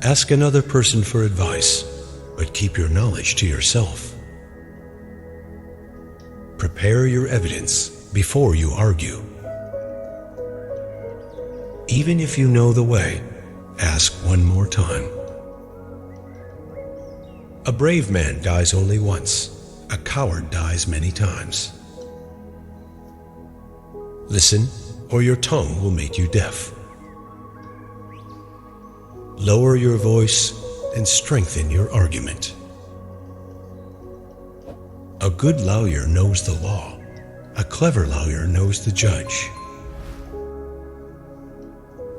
Ask another person for advice, but keep your knowledge to yourself. Prepare your evidence before you argue. Even if you know the way, ask one more time. A brave man dies only once. A coward dies many times. Listen, or your tongue will make you deaf. Lower your voice and strengthen your argument. A good lawyer knows the law. A clever lawyer knows the judge.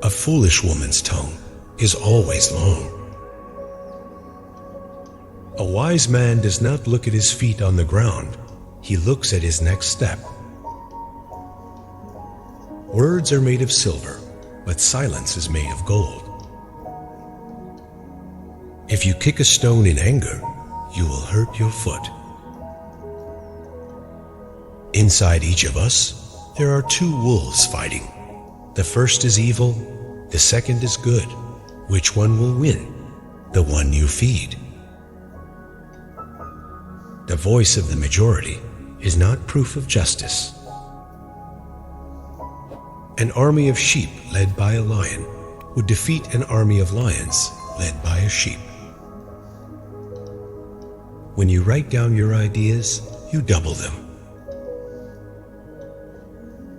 A foolish woman's tongue is always long. A wise man does not look at his feet on the ground. He looks at his next step. Words are made of silver, but silence is made of gold. If you kick a stone in anger, you will hurt your foot. Inside each of us, there are two wolves fighting. The first is evil, the second is good. Which one will win? The one you feed. The voice of the majority is not proof of justice. An army of sheep led by a lion would defeat an army of lions led by a sheep. When you write down your ideas, you double them.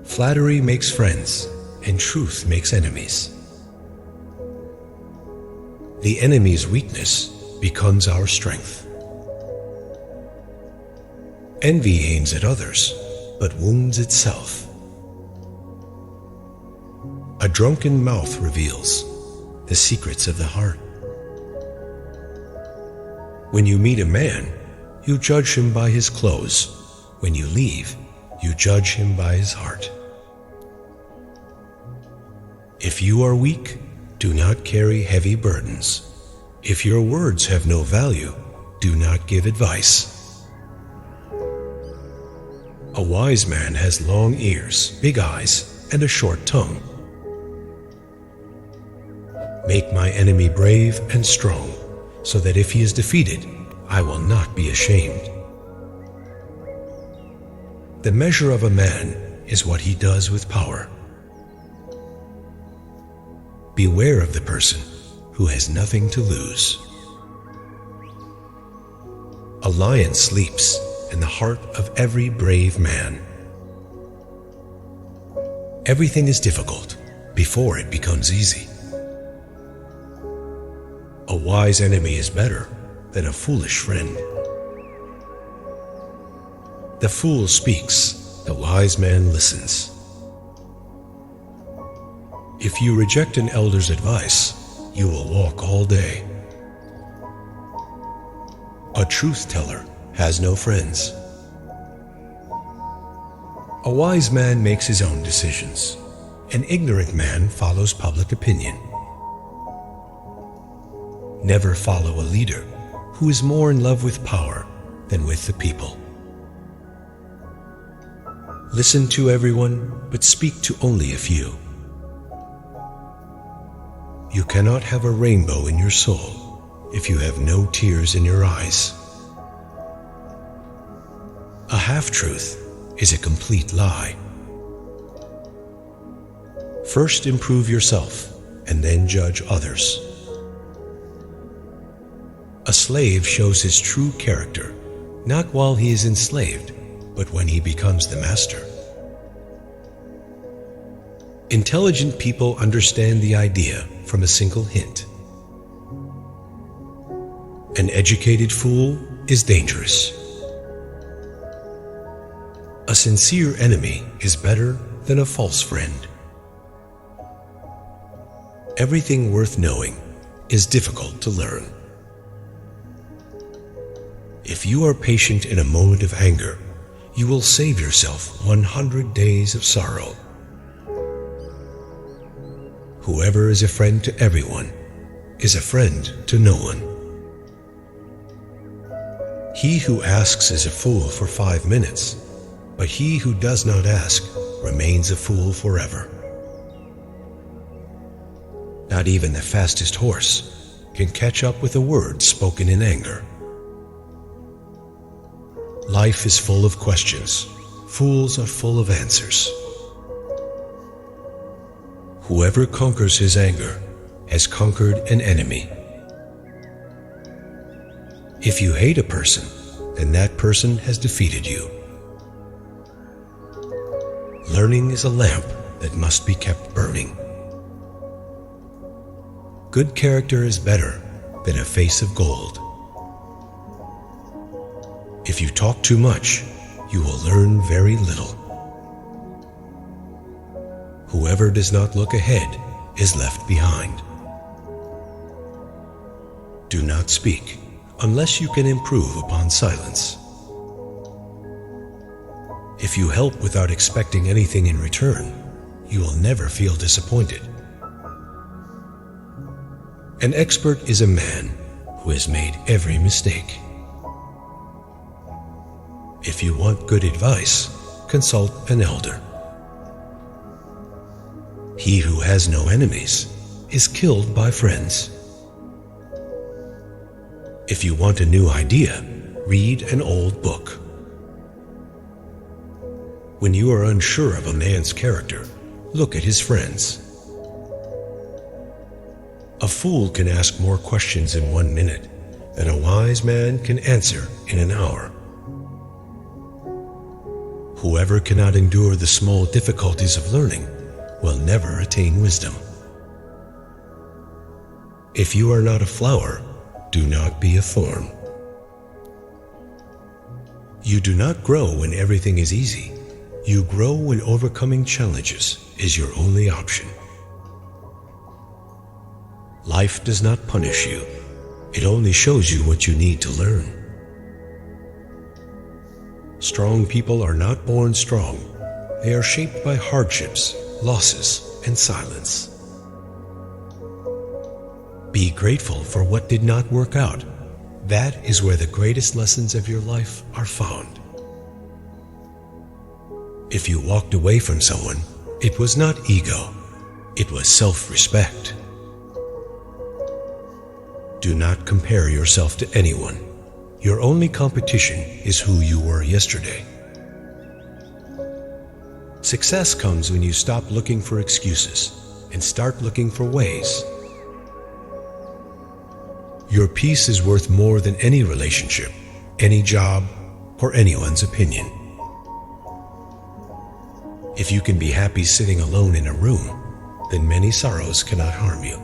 Flattery makes friends, and truth makes enemies. The enemy's weakness becomes our strength. Envy aims at others, but wounds itself. A drunken mouth reveals the secrets of the heart. When you meet a man, you judge him by his clothes. When you leave, you judge him by his heart. If you are weak, do not carry heavy burdens. If your words have no value, do not give advice. A wise man has long ears, big eyes, and a short tongue. Make my enemy brave and strong, so that if he is defeated, I will not be ashamed. The measure of a man is what he does with power. Beware of the person who has nothing to lose. A lion sleeps in the heart of every brave man. Everything is difficult before it becomes easy. A wise enemy is better than a foolish friend. The fool speaks, the wise man listens. If you reject an elder's advice, you will walk all day. A truth teller has no friends. A wise man makes his own decisions. An ignorant man follows public opinion. Never follow a leader who is more in love with power than with the people. Listen to everyone, but speak to only a few. You cannot have a rainbow in your soul if you have no tears in your eyes. A half-truth is a complete lie. First improve yourself and then judge others. A slave shows his true character, not while he is enslaved, but when he becomes the master. Intelligent people understand the idea from a single hint. An educated fool is dangerous. A sincere enemy is better than a false friend. Everything worth knowing is difficult to learn. If you are patient in a moment of anger, you will save yourself 100 days of sorrow. Whoever is a friend to everyone is a friend to no one. He who asks is a fool for 5 minutes, but he who does not ask remains a fool forever. Not even the fastest horse can catch up with a word spoken in anger. Life is full of questions. Fools are full of answers. Whoever conquers his anger has conquered an enemy. If you hate a person, then that person has defeated you. Learning is a lamp that must be kept burning. Good character is better than a face of gold. If you talk too much, you will learn very little. Whoever does not look ahead is left behind. Do not speak unless you can improve upon silence. If you help without expecting anything in return, you will never feel disappointed. An expert is a man who has made every mistake. If you want good advice, consult an elder. He who has no enemies is killed by friends. If you want a new idea, read an old book. When you are unsure of a man's character, look at his friends. A fool can ask more questions in 1 minute than a wise man can answer in an hour. Whoever cannot endure the small difficulties of learning will never attain wisdom. If you are not a flower, do not be a thorn. You do not grow when everything is easy. You grow when overcoming challenges is your only option. Life does not punish you. It only shows you what you need to learn. Strong people are not born strong. They are shaped by hardships, losses, and silence. Be grateful for what did not work out. That is where the greatest lessons of your life are found. If you walked away from someone, it was not ego, it was self-respect. Do not compare yourself to anyone. Your only competition is who you were yesterday. Success comes when you stop looking for excuses and start looking for ways. Your peace is worth more than any relationship, any job, or anyone's opinion. If you can be happy sitting alone in a room, then many sorrows cannot harm you.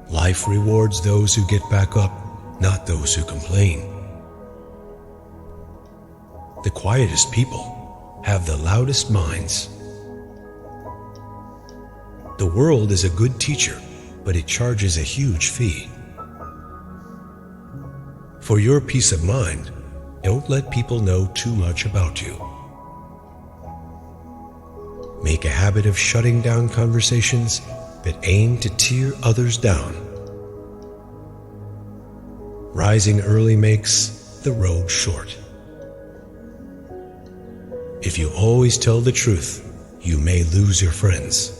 Life rewards those who get back up, not those who complain. The quietest people have the loudest minds. The world is a good teacher, but it charges a huge fee. For your peace of mind, don't let people know too much about you. Make a habit of shutting down conversations that aim to tear others down. Rising early makes the road short. If you always tell the truth, you may lose your friends.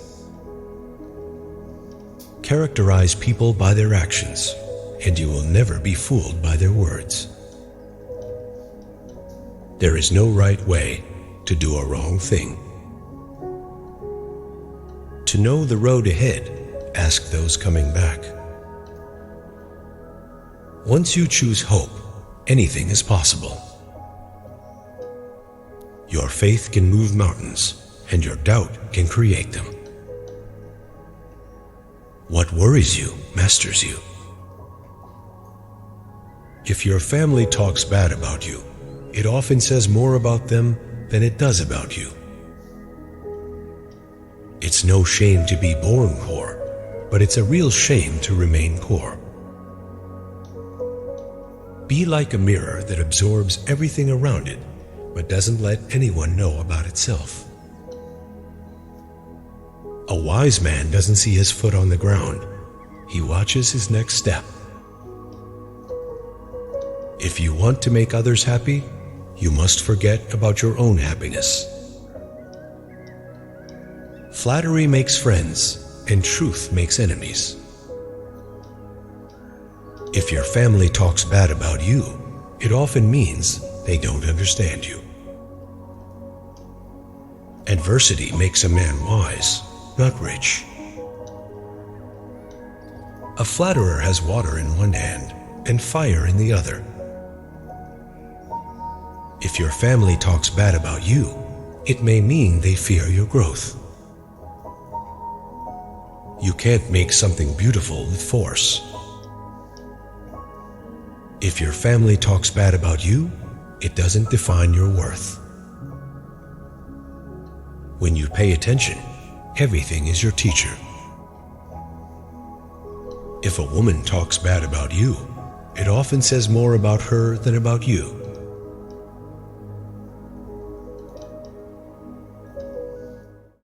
Characterize people by their actions, and you will never be fooled by their words. There is no right way to do a wrong thing. To know the road ahead, ask those coming back. Once you choose hope, anything is possible. Your faith can move mountains, and your doubt can create them. What worries you masters you. If your family talks bad about you, it often says more about them than it does about you. It's no shame to be born poor, but it's a real shame to remain poor. Be like a mirror that absorbs everything around it, but doesn't let anyone know about itself. A wise man doesn't see his foot on the ground. He watches his next step. If you want to make others happy, you must forget about your own happiness. Flattery makes friends, and truth makes enemies. If your family talks bad about you, it often means they don't understand you. Adversity makes a man wise, not rich. A flatterer has water in one hand and fire in the other. If your family talks bad about you, it may mean they fear your growth. You can't make something beautiful with force. If your family talks bad about you, it doesn't define your worth. When you pay attention, everything is your teacher. If a woman talks bad about you, it often says more about her than about you.